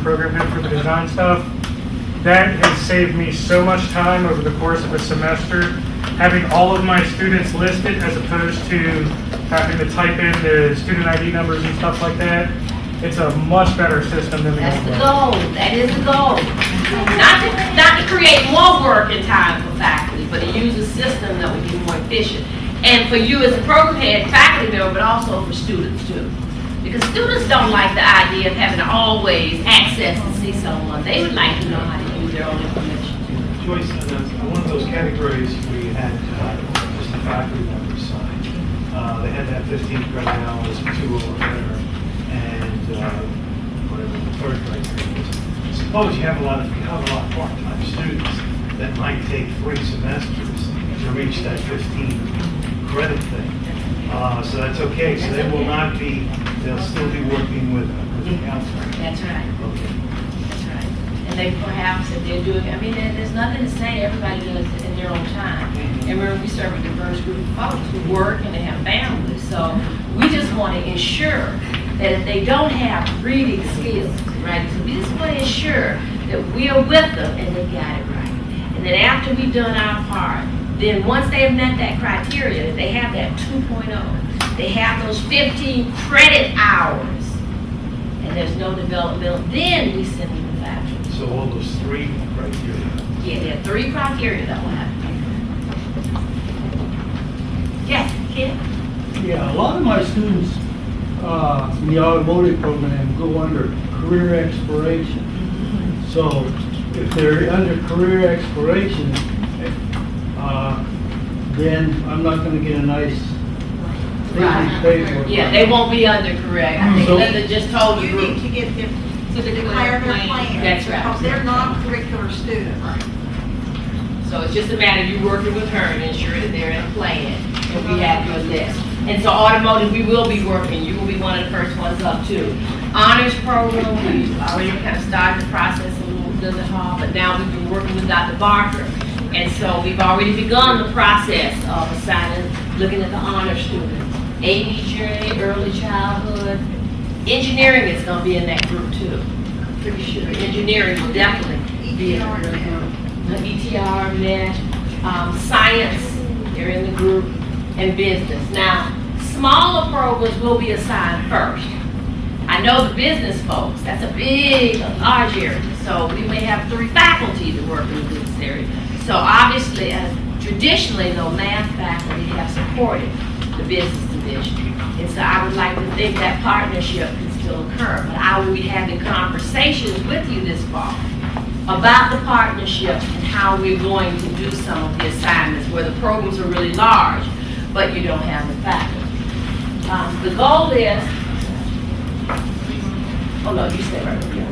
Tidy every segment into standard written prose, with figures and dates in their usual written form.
program head for the design stuff. That has saved me so much time over the course of a semester, having all of my students listed as opposed to having to type in the student ID numbers and stuff like that. It's a much better system than the That's old the one. goal. That is the goal. Not to create more work and time for faculty, but to use a system that will be more efficient. And for you as a program head, faculty member, but also for students too. Because students don't like the idea of having to always access to see someone. They would like to know how to use their own information. Joyce, one of those categories we had just the faculty members sign. They had that 15 credit hours, 2 or better, and whatever the third criteria is. Suppose you have a lot of part-time students that might take 3 semesters to reach that 15 credit thing. So that's okay. So they will not be. They'll still be working with the counselor. That's right. Okay. That's right. And they perhaps, if they're doing, I mean, there's nothing to say everybody does it in their own time. And remember, we serve a diverse group of folks who work and they have families. So we just want to ensure that if they don't have reading skills, right, so we just want to ensure that we are with them and they got it right. And then after we've done our part, then once they have met that criteria, they have that 2.0, they have those 15 credit hours, and there's no developmental, then we send them to faculty. So all those 3 criteria. Yeah, there are 3 criteria that will happen. Yes, Ken? Yeah, a lot of my students in the automotive program go under career exploration. So if they're under career exploration, then I'm not going to get a nice thing paid for. Yeah, they won't be under correct. I think So- Linda just told You you. need to get them to declare their plan. That's right. Because they're non-curricular students. So it's just a matter of you working with her and ensuring that they're in a plan, and we have your list. And so automotive, we will be working, you will be one of the first ones up too. Honors program, we already kind of started the process a little bit in the hall, but now we've been working with Dr. Barker. And so we've already begun the process of assigning, looking at the honor students. ABJ, early childhood. Engineering is gonna be in that group too. Pretty sure engineering will definitely be in the group. The ETR, MESH, science, they're in the group, and business. Now, smaller programs will be assigned first. I know the business folks, that's a big, large area, so we may have 3 faculty that work in the business area. So obviously, traditionally, though, math faculty have supported the business division. And so I would like to think that partnership can still occur, but I will be having conversations with you this fall about the partnership and how we're going to do some of the assignments where the programs are really large, but you don't have the faculty. The goal is, oh no, you stay right here,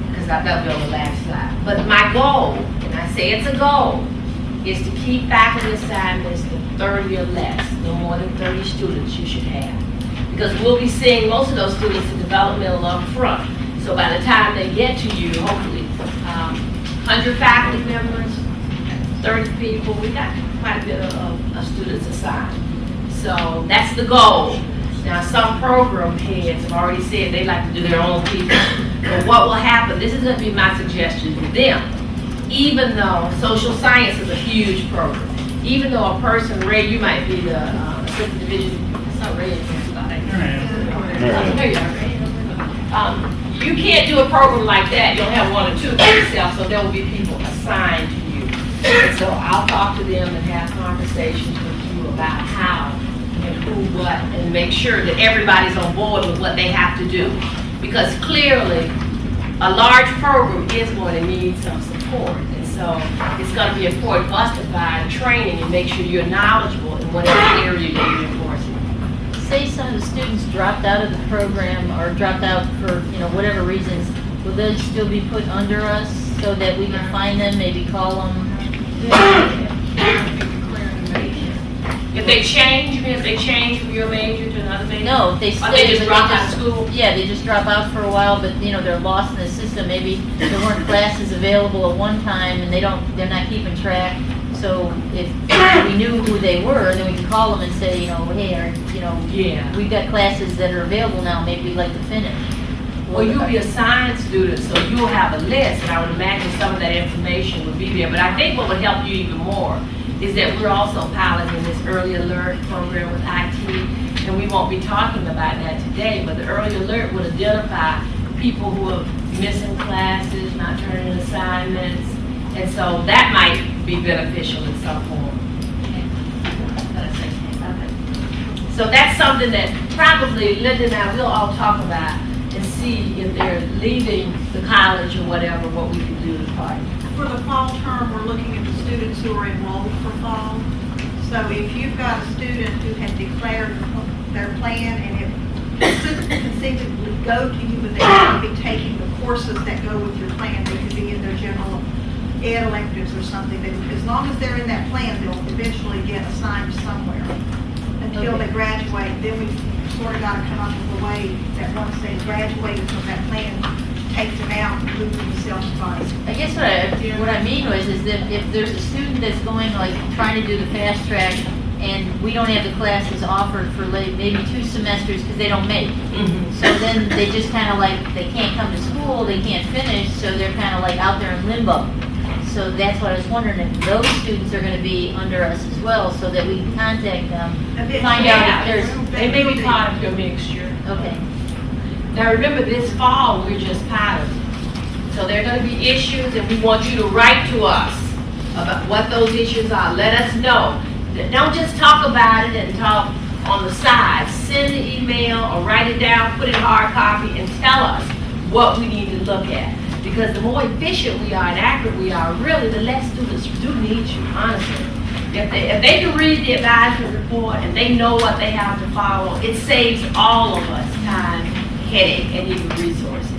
because that'll be on the last slide. But my goal, and I say it's a goal, is to keep faculty assignments to 30 or less, no more than 30 students you should have. Because we'll be seeing most of those students in developmental up front. So by the time they get to you, hopefully, 100 faculty members, 30 people, we got quite a bit of students assigned. So that's the goal. Now, some program heads have already said they like to do their own people. But what will happen, this is going to be my suggestion to them, even though social science is a huge program, even though a person, Ray, you might be the assistant division, I saw Ray in there, you can't do a program like that. You'll have 1 or 2 for yourself, so there will be people assigned to you. And so I'll talk to them and have conversations with you about how and who, what, and make sure that everybody's on board with what they have to do. Because clearly, a large program is going to need some support. And so it's going to be important for us to provide training and make sure you're knowledgeable in whatever area you're reinforcing. Say some of the students dropped out of the program or dropped out for, whatever reasons, will they still be put under us so that we can find them, maybe call them? If they change, you mean if they change from your major to another major? No, if they Or stay. they just but drop out of school? Yeah, they just drop out for a while, but, they're lost in the system. Maybe there weren't classes available at one time and they're not keeping track. So if we knew who they were, then we could call them and say, hey, Yeah. we've got classes that are available now, maybe we'd like to finish. Well, you'll be assigned students, so you'll have a list, and I would imagine some of that information would be there. But I think what would help you even more is that we're also piloting this early alert program with IT, and we won't be talking about that today, but the early alert would identify people who are missing classes, not turning in assignments, and so that might be beneficial in some form. So that's something that probably Linda and I will all talk about and see if they're leaving the college or whatever, what we can do to partner. For the fall term, we're looking at the students who are enrolled for fall. So if you've got a student who had declared their plan and it could conceivably go to you, but they might be taking the courses that go with your plan, they could be in their general ed electives or something, but as long as they're in that plan, they'll eventually get assigned somewhere until they graduate. Then we sort of got to come up with a way that once they graduated from that plan, take them out and move them to self-study. I guess what I mean was, is that if there's a student that's going, like, trying to do the fast track, and we don't have the classes offered for maybe 2 semesters because they don't make. So then they just kind of like, they can't come to school, they can't finish, so they're kind of like out there in limbo. So that's what I was wondering, if those students are going to be under us as well, so that we can contact them, find out if there's, They may be part of your mixture. okay. Now, remember, this fall, we're just piloting. So there are going to be issues, and we want you to write to us about what those issues are. Let us know. Don't just talk about it and talk on the side. Send an email or write it down, put it in hard copy, and tell us what we need to look at. Because the more efficient we are and accurate we are, really, the less students do need you, honestly. If they can read the advisory report and they know what they have to follow, it saves all of us time, headache, and even resources.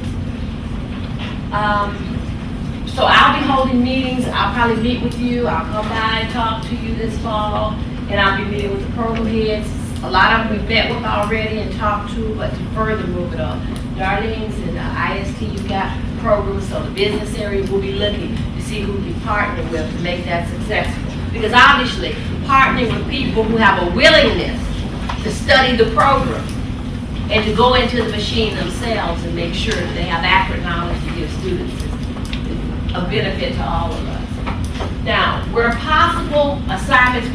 So I'll be holding meetings. I'll probably meet with you. I'll come by and talk to you this fall, and I'll be meeting with the program heads. A lot of them we've met with already and talked to, but to further move it up. Darlene's and IST, you've got programs, so the business area will be looking to see who we partner with to make that successful. Because obviously, partnering with people who have a willingness to study the program and to go into the machine themselves and make sure that they have accurate knowledge to give students is a benefit to all of us. Now, where possible, assignments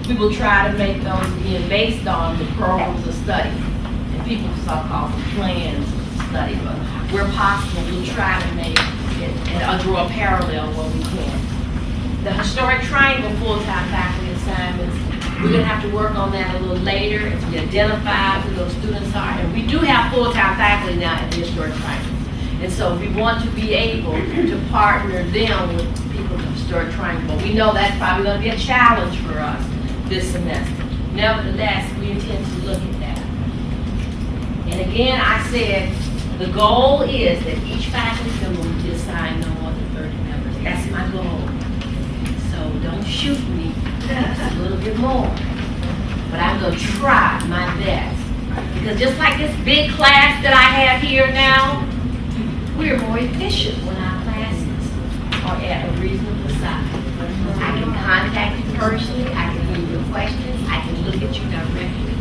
we will try to make those again based on the programs of study. And people so-called plans of study, but where possible, we'll try to make it and draw a parallel where we can. The historic triangle full-time faculty assignments, we're going to have to work on that a little later as we identify who those students are. And we do have full-time faculty now at the historic triangle. And so we want to be able to partner them with people in the historic triangle. But we know that's probably going to be a challenge for us this semester. Nevertheless, we intend to look at that. And again, I said, the goal is that each faculty member will be assigned no more than 30 members. That's my goal. So don't shoot me, just a little bit more. But I'm going to try my best. Because just like this big class that I have here now, we're more efficient when our classes are at a reasonable size. I can contact you personally, I can hear your questions, I can look at you directly.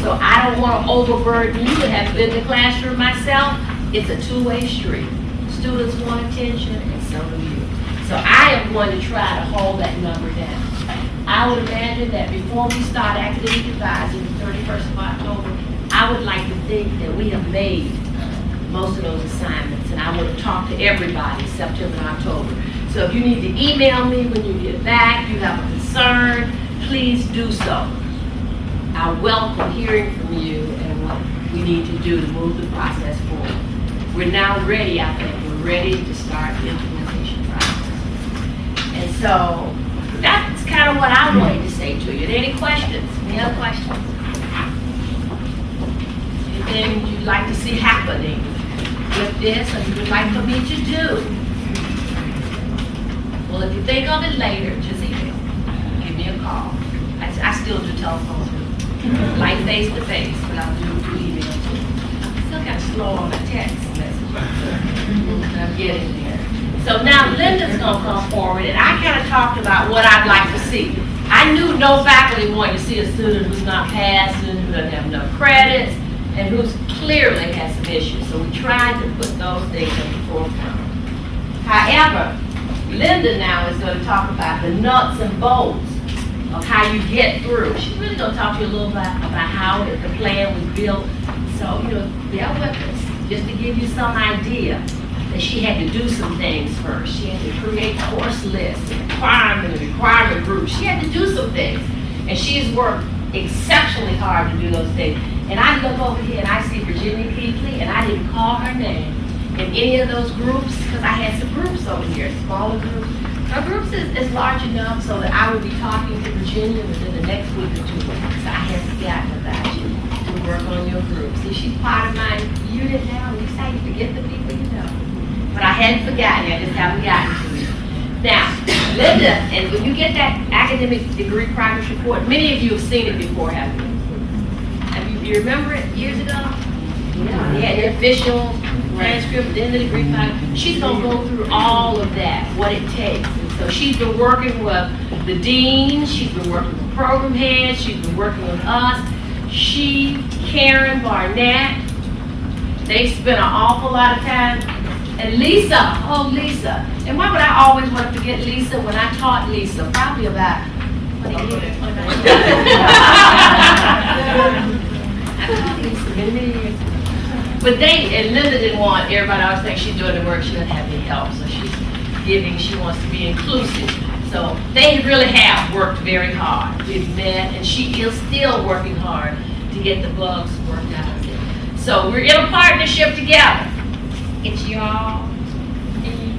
So I don't want to overburden you and have been in the classroom myself. It's a two-way street. Students want attention and so do you. So I am going to try to hold that number down. I would imagine that before we start academic advising the 31st of October, I would like to think that we have made most of those assignments, and I want to talk to everybody September and October. So if you need to email me when you get back, you have a concern, please do so. I welcome hearing from you and what we need to do to move the process forward. We're now ready, I think. We're ready to start the implementation process. And so that's kind of what I wanted to say to you. Any questions? Any other questions? Anything you'd like to see happening with this, or you would like for me to do? Well, if you think of it later, just email. Give me a call. I still do telephone too. Like face to face, but I'll do email too. I'm still kind of slow on the text message. But I'm getting there. So now Linda's gonna come forward, and I kind of talked about what I'd like to see. I knew no faculty wanted to see a student who's not passing, who doesn't have enough credits, and who's clearly has some issues. So we tried to put those things at the forefront. However, Linda now is gonna talk about the nuts and bolts of how you get through. She's really gonna talk to you a little bit about how the plan was built. So, bear with us, just to give you some idea that she had to do some things first. She had to create course lists, requirement groups. She had to do some things. And she's worked exceptionally hard to do those things. And I look over here and I see Virginia Keithley, and I didn't call her name in any of those groups because I had some groups over here, smaller groups. Her groups is large enough so that I would be talking to Virginia within the next week or 2 weeks. So I had forgotten about you to work on your group. See, she's part of my unit now. At least I forget the people you know. But I hadn't forgotten you. I just haven't gotten to you. Now, Linda, and when you get that academic degree progress report, many of you have seen it before, haven't you? You remember it years ago? Yeah. They had the official transcript, then the degree progress. She's gonna go through all of that, what it takes. And so she's been working with the deans, she's been working with program heads, she's been working with us. She, Karen Barnett, they spent an awful lot of time. And Lisa, Lisa. And why would I always want to forget Lisa when I taught Lisa? Probably about 20 years. I taught Lisa many years. But and Linda didn't want everybody always think she's doing the work, she doesn't have any help. So she's giving, she wants to be inclusive. So they really have worked very hard. We've met, and she is still working hard to get the bugs worked out of it. So we're in a partnership together. It's y'all, me,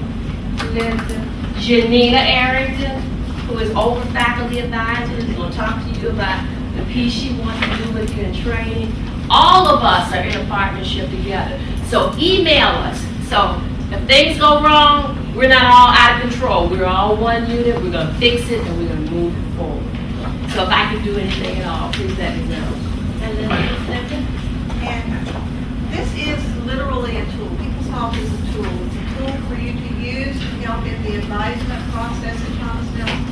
Linda, Janina Arrington, who is over faculty advisor, is going to talk to you about the piece she wants to do with you in training. All of us are in a partnership together. So email us. So if things go wrong, we're not all out of control. We're all one unit. We're going to fix it and we're going to move it forward. So if I can do anything at all, please let me know. And then, And this is literally a tool. PeopleSoft is a tool. It's a tool for you to use to help in the advisement process at Thomas Nelson.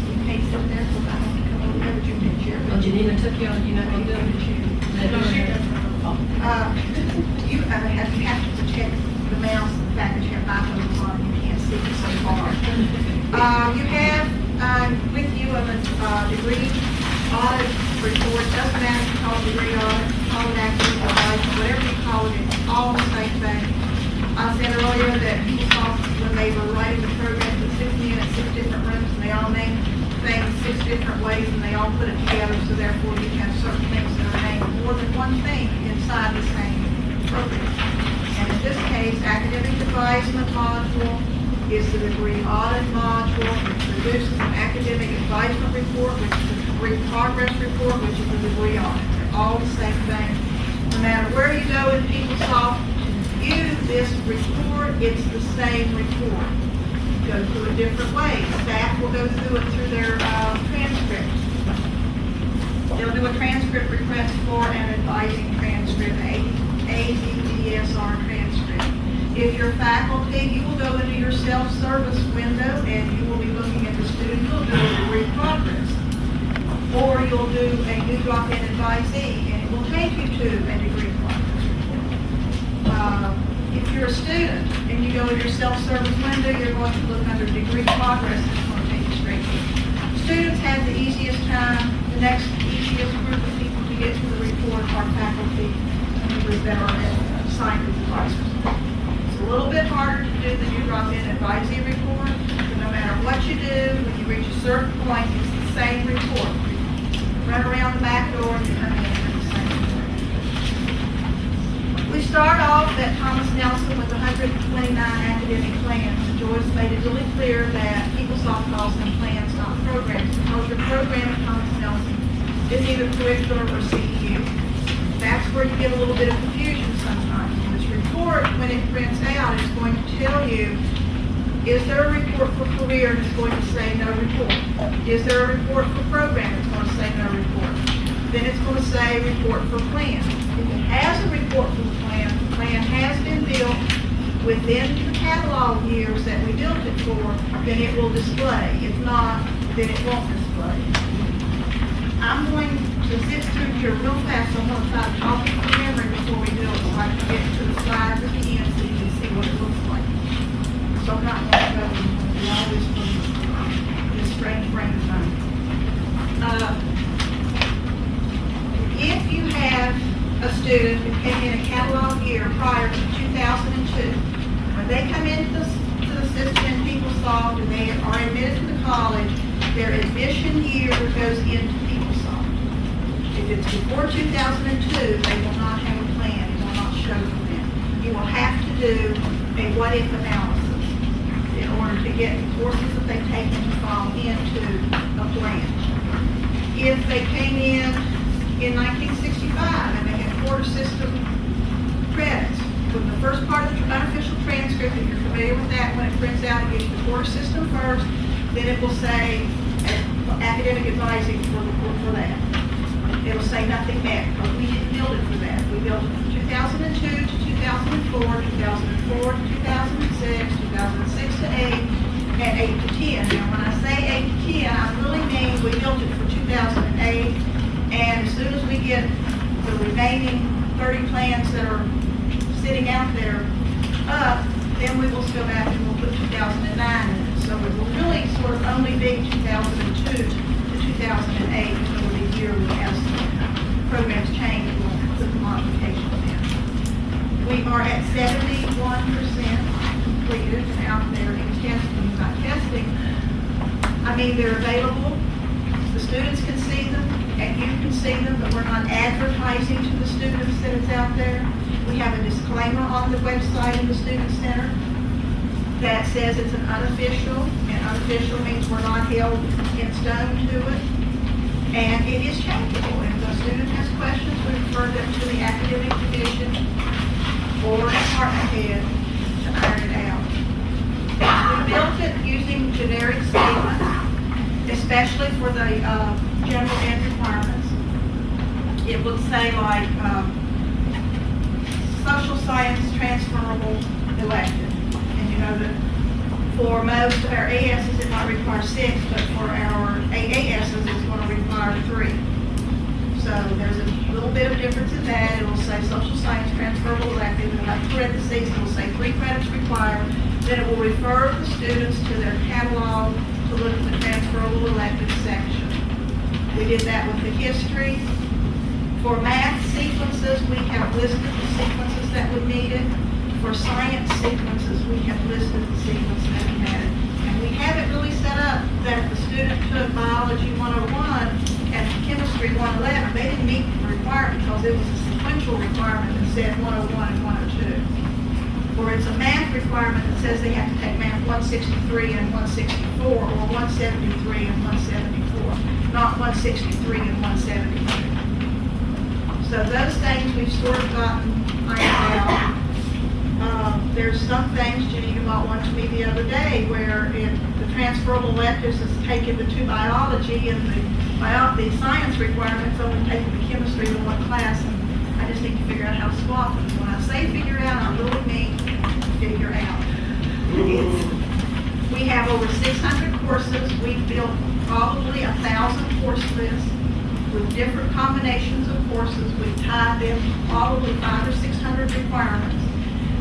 You paste up there, so I don't have to come over there, but you can share. oh, Janina took you on, you're not going to do it? You have to protect the mouse, the fact that you have microphones on, you can't see it so far. You have with you a degree audit report. Doesn't matter if you call it degree audit, call it academic advisement, whatever you call it, it's all the same thing. I said earlier that PeopleSoft, when they were writing the program, it 6 units, 6 different rooms, and they all named things 6 different ways, and they all put it together, so therefore you have certain things that are named more than one thing inside the same program. And in this case, academic advisement module is the degree audit module, which produces an academic advisement report, which is the degree progress report, which is the degree audit. They're all the same thing. No matter where you go in PeopleSoft, view this report, it's the same report. Go through it different ways. Staff will go through it through their transcripts. They'll do a transcript request for an advising transcript, ADDSR transcript. If you're faculty, you will go into your self-service window and you will be looking at the student. You'll do a degree progress. Or you'll do a new drop-in advisee and it will take you to a degree progress report. If you're a student and you go in your self-service window, you're going to look under degree progress and it's going to take you straight to it. Students have the easiest time. The next easiest group of people to get to the report are faculty members that are assigned as advisors. It's a little bit harder to do the new drop-in advisee report, but no matter what you do, when you reach a certain point, it's the same report. Run around the back door and you come in for the same report. We start off at Thomas Nelson with 129 academic plans. Joyce made it really clear that PeopleSoft calls them plans, not programs, because your program at Thomas Nelson is either curricular or CEU. That's where you get a little bit of confusion sometimes. This report, when it prints out, is going to tell you, is there a report for career? And it's going to say no report. Is there a report for program? It's going to say no report. Then it's going to say report for plan. If it has a report for the plan has been built within the catalog years that we built it for, then it will display. If not, then it won't display. I'm going to zip through here real fast. I'm going to try to talk it from memory before we do it so I can get to the slides at the end so you can student who came in a catalog year prior to 2002. When they come into the system in PeopleSoft and they are admitted to the college, their admission year goes into PeopleSoft. If it's before 2002, they will not have a plan, it will not show for them. You will have to do a what-if analysis in order to get the courses that they've taken to fall into a plan. If they came in 1965 and they had quarter system credits, from the first part of the unofficial transcript, if you're familiar with that, when it prints out, it gives you the quarter system first, then it will say academic advising for that. It'll say nothing met, because we didn't build it for that. We built it from 2002 to 2004, 2004 to 2006, 2006 to 8, and 8 to 10. Now, when I say 8 to 10, I really mean we built it for 2008, and as soon as we get the remaining 30 plans that are sitting out there up, then we will go back and we'll put 2009 in it. So it will really sort of only be 2002 to 2008 until the year we have programs change, we'll put the modifications in. We are at 71% completed and out there in testing. By testing, I mean they're available, the students can see them, and you can see them, but we're not advertising to the students that it's out there. We have a disclaimer on the website in the Student Center that says it's an unofficial, and unofficial means we're not held in stone to it. And it is changeable. If the student has questions, we refer them to the academic division or department head to iron it out. We built it using generic statements, especially for the general ed requirements. It would say like social science transferable elective. And you know that for most of our ASs it might require 6, but for our AASs it's going to require 3. So there's a little bit of difference in that. It will say social science transferable elective, and like parentheses, it will say 3 credits required. Then it will refer the students to their catalog to look at the transferable elective section. We did that with the history. For math sequences, we have listed the sequences that we needed. For science sequences, we have listed the sequence that we had. And we have it really set up that if the student took biology 101 and chemistry 111, they didn't meet the requirement because it was a sequential requirement that said 101 and 102. Or it's a math requirement that says they have to take math 163 and 164, or 173 and 174, not 163 and 172. So those things we've sort of gotten ironed out. There's some things, Janita brought one to me the other day, where if the transferable electives is taken the 2 biology and the science requirements only taken the chemistry in one class, and I just need to figure out how to swap them. When I say figure out, I really mean figure out. We have over 600 courses. We've built probably 1,000 course lists with different combinations of courses. We've tied them probably 500 or 600 requirements.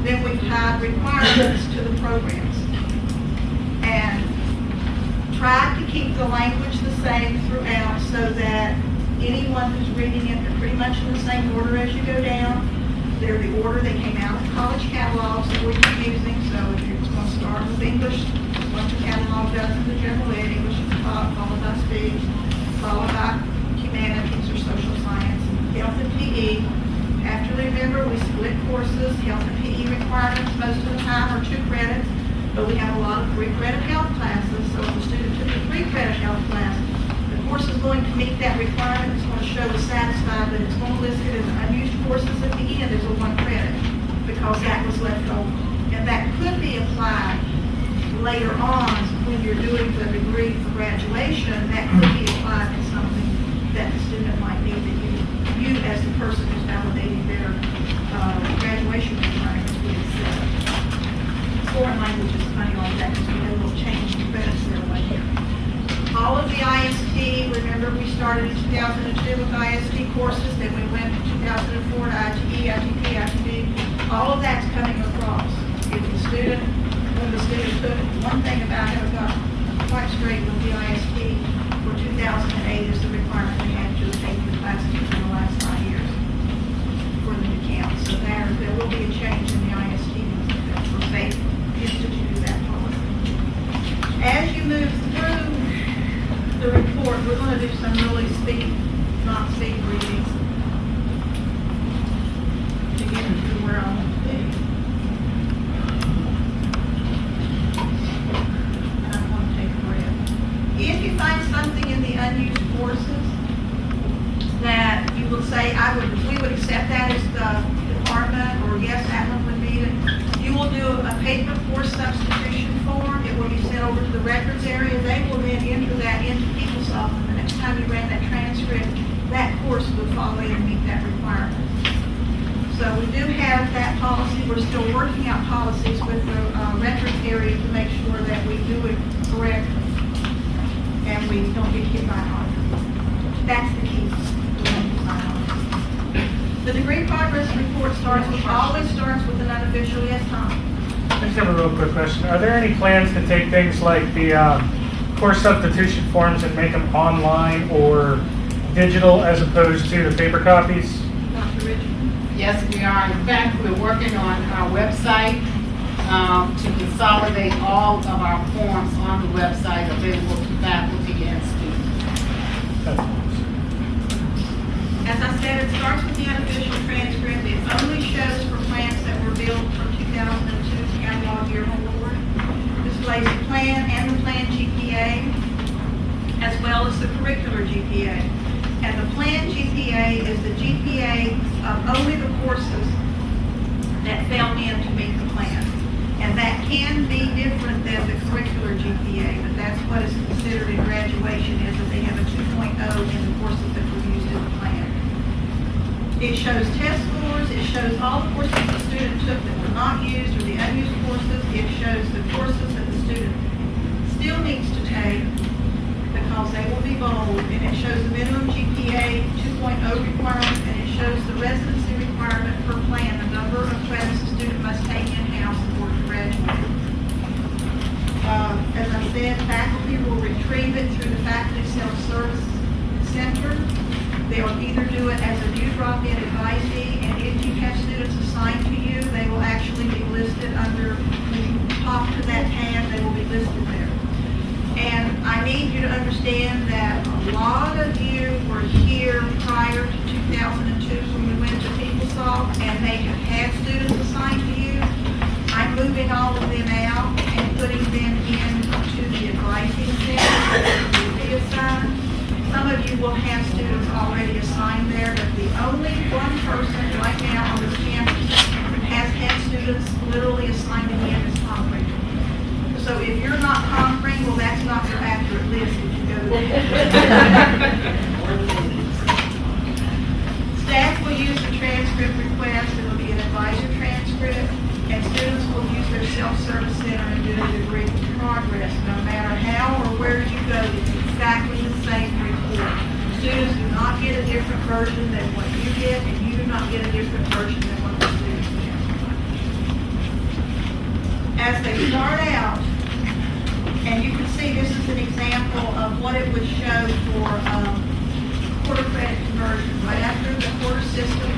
Then we've tied requirements to the programs. And tried to keep the language the same throughout so that anyone who's reading it, they're pretty much in the same order as you go down. They're the order they came out of the college catalogs that we're using. So if you're going to start with English, what the catalog does in the general ed, English is taught, followed by speech, followed by humanities or social science, and health and PE. Have to remember we split courses. Health and PE requirements most of the time are 2 credits, but we have a lot of 3-credit health classes. So if a student took a 3-credit health class, the course is going to meet that requirement. It's going to show it's satisfied, but it's going to list it as unused courses at the end as a 1 credit because that was left over. And that could be applied later on when you're doing the degree for graduation. That could be applied to something that the student might need that you as the person who's validating their graduation requirements would accept. Foreign language is funny like that because we had a little change in credits there right here. All of the IST, remember we started in 2002 with IST courses, then we went to 2004 to ITE, ITP, ITD. All of that's coming across. If the student, when the student took it, one thing about it, I got quite straight with the IST for 2008 is the requirement they had to have taken the classes in the last 5 years. For the there will be a change in the IST for state instituted that policy. As you move through the report, we're going to do some really not speed readings to get to where I want to be. And I'm going to take a breath. If you find something in the unused courses that you will say, we would accept that as the department, or yes, that one would meet it, you will do a paper course substitution form. It will be sent over to the records area. They will then enter that into PeopleSoft, and the next time you ran that transcript, that course would fall in and meet that requirement. So we do have that policy. We're still working out policies with the records area to make sure that we do it correctly and we don't get hit by an auditor. That's the key. The degree progress report always starts with an unofficial yes, Tom. I just have a real quick question. Are there any plans to take things like the course substitution forms and make them online or digital as opposed to the paper copies? Dr. Richard? Yes, we are. In fact, we're working on our website to consolidate all of our forms on the website available to faculty and students. As I said, it starts with the unofficial transcript. It only shows for plans that were built from 2002's catalog year forward. Displays the plan and the plan GPA, as well as the curricular GPA. And the plan GPA is the GPA of only the courses that fell in to meet the plan. And that can be different than the curricular GPA, but that's what is considered in graduation, is that they have a 2.0 in the courses that were used in the plan. It shows test scores, it shows all the courses the student took that were not used or the unused courses. It shows the courses that the student still needs to take because they will be bold, and it shows the minimum GPA 2.0 requirement, and it shows the residency requirement per plan, the number of credits the student must take in-house in order to graduate. As I said, faculty will retrieve it through the Faculty Self-Service Center. They will either do it as a new drop-in advisee, and if you have students assigned to you, they will actually be listed under, when you talk to that tab, they will be listed there. And I need you to understand that a lot of you were here prior to 2002 when we went to PeopleSoft, and they have had students assigned to you. I'm moving all of them out and putting them into the advising center that will be assigned. Some of you will have students already assigned there, but the only one person right now on this campus that has had students literally assigned to him is Tom Richter. So if you're not conferring, well, that's not your accurate list if you go to Staff will use the transcript request. It'll be an advisor transcript, and students will use their self-service center and do a degree progress. No matter how or where you go, it's exactly the same report. Students do not get a different version than what you get, and you do not get a different version than what the students get. As they start out, and you can see this is an example of what it would show for quarter credit conversion. Right after the quarter system,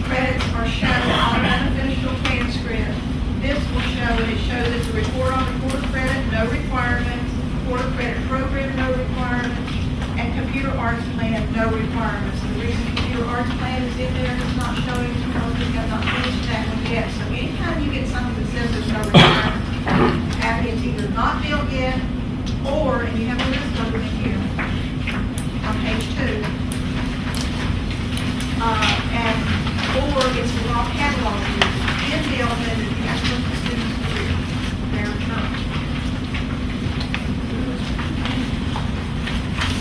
credits are shown on an unofficial transcript. This will show, and it shows it's a report on the quarter credit, no requirements, quarter credit program, no requirements, and computer arts plan, no requirements. The reason computer arts plan is in there, it's not showing because we have not finished that one yet. So anytime you get something that says there's no requirements, it's either not built yet, or, and you have a list of them here on page 2, or it's the wrong catalog used. In built, and you have to look at the student's career, their term.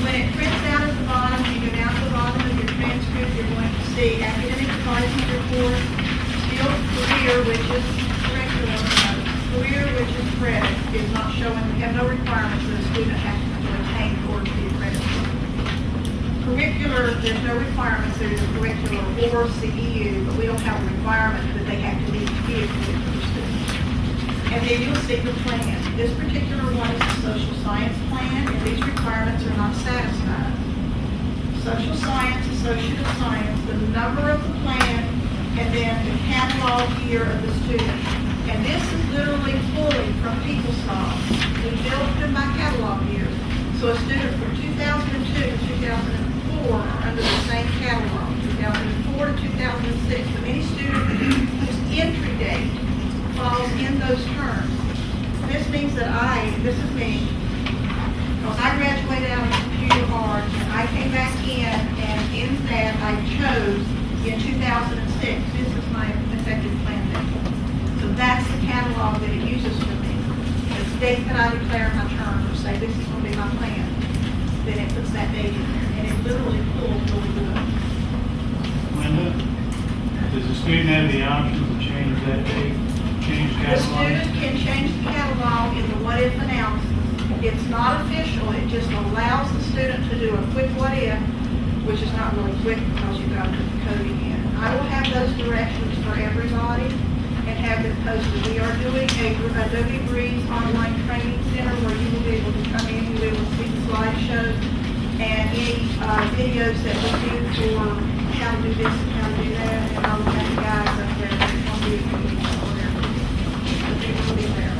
When it prints out at the bottom, you go down to the bottom of your transcript, you're going to see academic advising report, still career, which is curriculum, career, which is credit, is not showing, we have no requirements that a student has to attain in order to be accredited. Curricular, there's no requirements, there's a curricular or CEU, but we don't have a requirement that they have to be a curricular student. And then you'll see the plan. This particular one is a social science plan, and these requirements are not satisfied. Social science, associate of science, the number of the plan and then the catalog year of the student. And this is literally pulling from PeopleSoft. We built them by catalog years. So a student from 2002 to 2004 are under the same catalog, 2004 to 2006. So any student whose entry date falls in those terms. This means that this is me, because I graduated out of computer arts, and I came back in, and in that I chose in 2006. This is my effective plan date. So that's the catalog that it uses for me. The date that I declare my term, or say this is going to be my plan, then it puts that date in there, and it literally pulls really good. Linda, does the student have the option to change that date, change The catalog? student can change the catalog in the what-if analysis. It's not official, it just allows the student to do a quick what-if, which is not really quick because you've got to put the coding in. I will have those directions for everybody and have them posted. We are doing a Adobe Breeze online training center where you will be able to come in, you'll be able to see the slideshow and any videos that we do for how to do this and how to do that, and I will have the guys up there that will be whatever. The people will be there.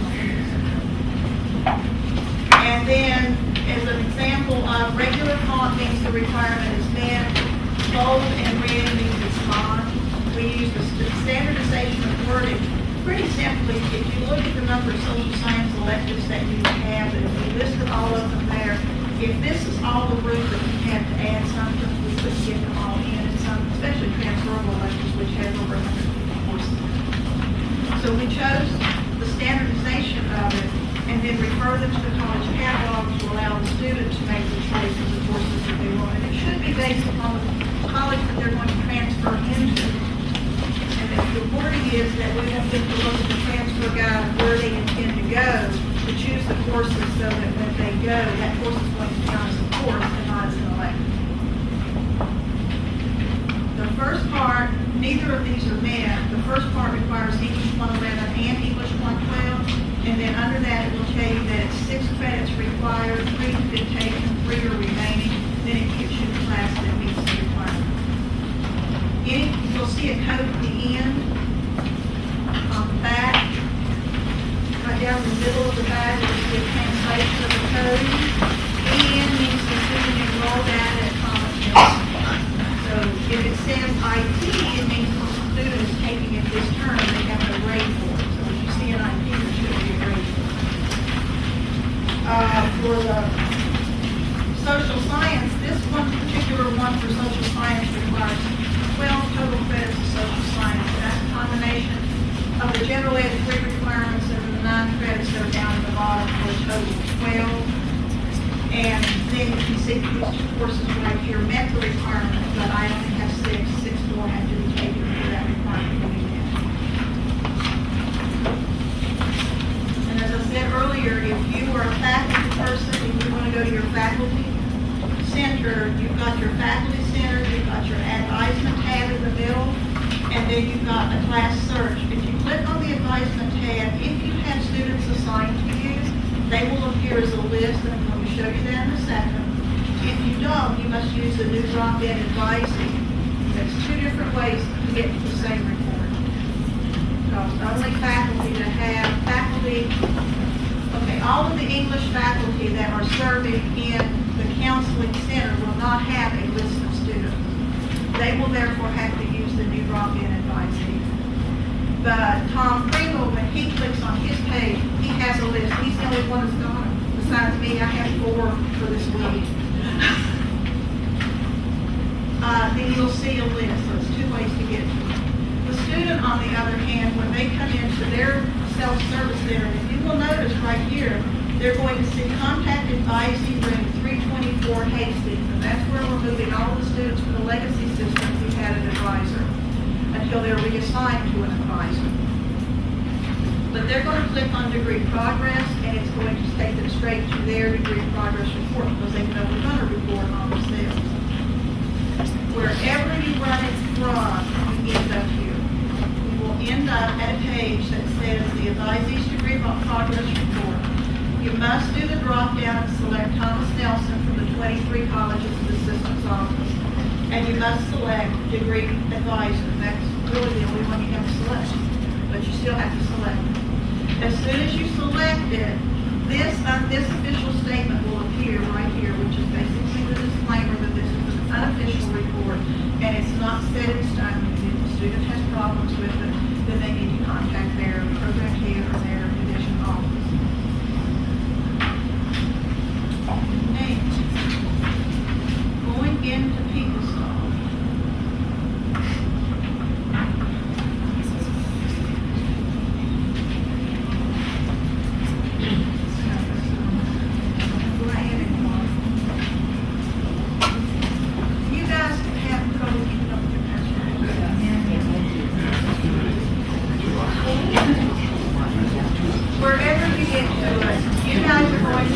And then, as an example of regular font means the requirement is met, bold and red means it's not. We use the standardization of wording. Pretty simply, if you look at the number of social science electives that you have, and if you listed all of them there, if this is all the room that we have to add something, we couldn't get them all in, and some, especially transferable electives, which has over 150 courses. So we chose the standardization of it, and then refer them to the college catalog to allow the student to make the choice of the courses that they want. And it should be based upon the college that they're going to transfer into. And if the wording is that we want them to look at the transfer guide of where they intend to go, to choose the courses so that when they go, that course is going to count as a course and not as an elective. The first part, neither of these are met. The first part requires English 111 and English 112. And then under that, it will tell you that it's 6 credits required, 3 have been taken, 3 are remaining. Then it gives you the class that meets the requirement. You'll see a code at the end, on the back. Right down in the middle of the back, you'll see a translation of the code. EN means the student enrolled at Thomas Nelson. So if it says IT, it means the student is taking it this term, they have a grade for it. So if you see an IT, there should be a grade for it. For the social science, this one particular one for social science requires 12 total credits of social science. That's a combination of the general ed 3 requirements and the 9 credits that are down at the bottom for a total of 12. And then you can see these 2 courses right here met the requirement, but I only have 6 more have to be taken for that requirement to be met. And as I said earlier, if you are a faculty person and you want to go to your faculty center, you've got your faculty center, you've got your advisement tab in the middle, and then you've got a class search. If you click on the advisement tab, if you have students assigned to you, they will appear as a list, and I'm going to show you that in a second. If you don't, you must use the new drop-in advising. There's 2 different ways to get to the same report. Because only faculty that have all of the English faculty that are serving in the counseling center will not have a list of students. They will therefore have to use the new drop-in advising. But Tom Pringle, when he clicks on his page, he has a list. He's the only one that's got it. Besides me, I have 4 for this week. Then you'll see a list. So it's 2 ways to get to it. The student, on the other hand, when they come into their self-service center, you will notice right here, they're going to see contact advising room 324 Hastings, and that's where we're moving all the students from the legacy system who had an advisor until they're reassigned to an advisor. But they're going to click on degree progress, and it's going to take them straight to their degree progress report because they know we're going to report on themselves. Wherever you run it from, you end up here. You will end up at a page that says the advisee's degree progress report. You must do the drop-down and select Thomas Nelson from the 23 colleges in the systems office. And you must select degree advisor. That's really the only one you have to select, but you still have to select it. As soon as you select it, this official statement will appear right here, which is basically the disclaimer that this is an unofficial report, and it's not set in stone. If the student has problems with it, then they need to contact their program head or their division office. Next, going into PeopleSoft. You guys have trouble keeping up with your password. Wherever you get to it, you guys are going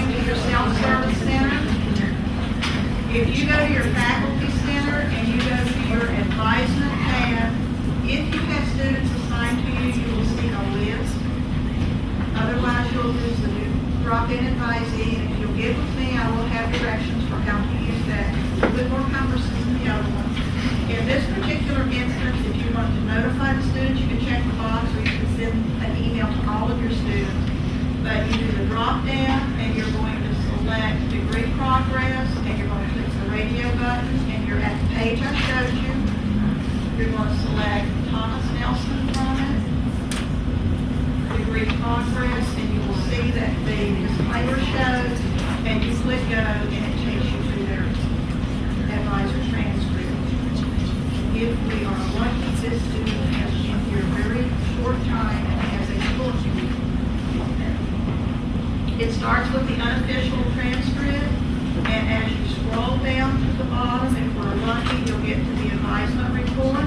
to your self-service center. If you go to your faculty center and you go to your advisement tab, if you have students assigned to you, you will see a list. Otherwise, you'll use the new drop-in advisee, and if you'll get with me, I will have directions for how to use that. It's a little bit more cumbersome than the other one. In this particular instance, if you want to notify the students, you can check the box, or you can send an email to all of your students. But you do the drop-down, and you're going to select degree progress, and you're going to click the radio button, and you're at the page I showed you. You're going to select Thomas Nelson from it, degree progress, and you will see that the disclaimer shows, and you click go, and it takes you to their advisor transcript. If we are lucky, this student has been here a very short time and has a book. It starts with the unofficial transcript, and as you scroll down to the bottom, if we're lucky, you'll get to the advisement report.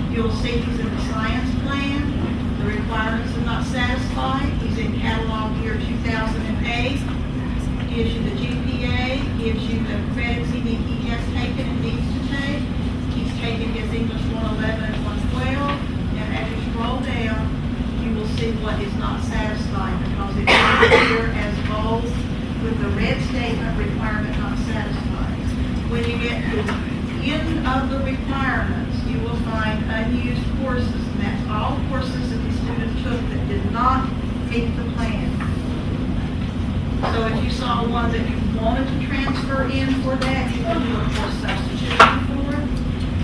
You'll see he's in the science plan. The requirements are not satisfied. He's in catalog year 2008. Gives you the GPA, gives you the credits he has taken and needs to take. He's taken his English 111 and 112. And as you scroll down, you will see what is not satisfied, because it is here as bold with the red statement, requirement not satisfied. When you get to the end of the requirements, you will find unused courses, and that's all courses that the student took that did not meet the plan. So if you saw one that you wanted to transfer in for that, you can do a course substitution for it.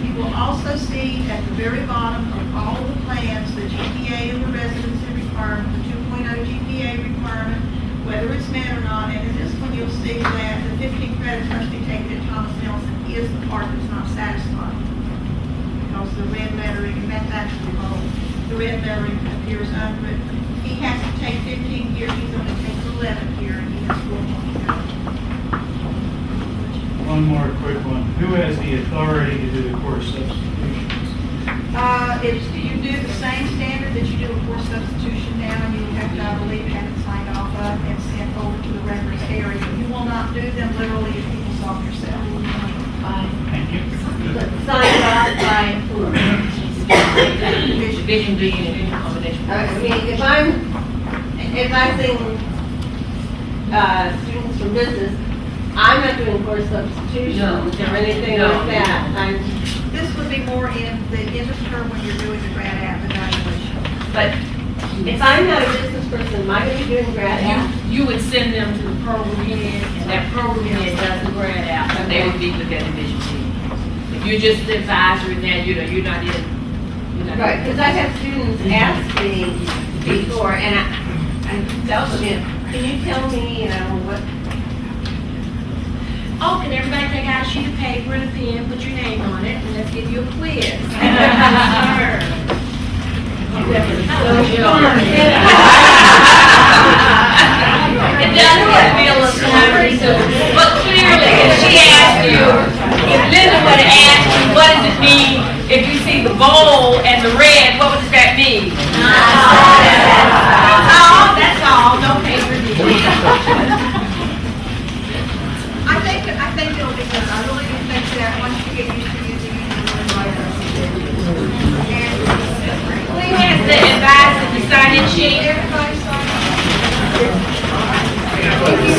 You will also see at the very bottom of all of the plans, the GPA and the residency requirement, the 2.0 GPA requirement, whether it's met or not, and in this one you'll see that the 15 credits must be taken at Thomas Nelson is the part that's not satisfied. Because the red lettering, and that's actually bold, the red lettering appears unwritten. He has to take 15 here, he's only taken 11 here, and he has 4 more to go. One more quick one. Who has the authority to do the course substitutions? You do the same standard that you do a course substitution now, and you have to, I believe, have it signed off of and sent over to the reference area. You will not do them literally if you solve yourself. Thank you. Signed off by who? Division B and division combination. I mean, if I'm advising students from business, I'm not doing course substitution No. or anything No. like that. This would be more in the end of term when you're doing the grad app evaluation. But If I'm not a business person, am I going to be doing grad app? you would send them to the program head, and that program head does the grad out, and they would be with that division team. If you're just the advisor, then you're not in. Right, because I've had students ask me before, and I tell them, can you tell me, what? Oh, can everybody take out a sheet of paper and a pen, put your name on it, and let's give you a quiz. It does get to be a little time, but clearly, if she asked you, if Linda would have asked you, what does it mean if you see the bowl and the red, what does that mean? That's all, no paper. I think it'll be good. I really do think that once you get used to using it, you'll really like it. Who has the advice of the sign-in sheet? Everybody sign up. If you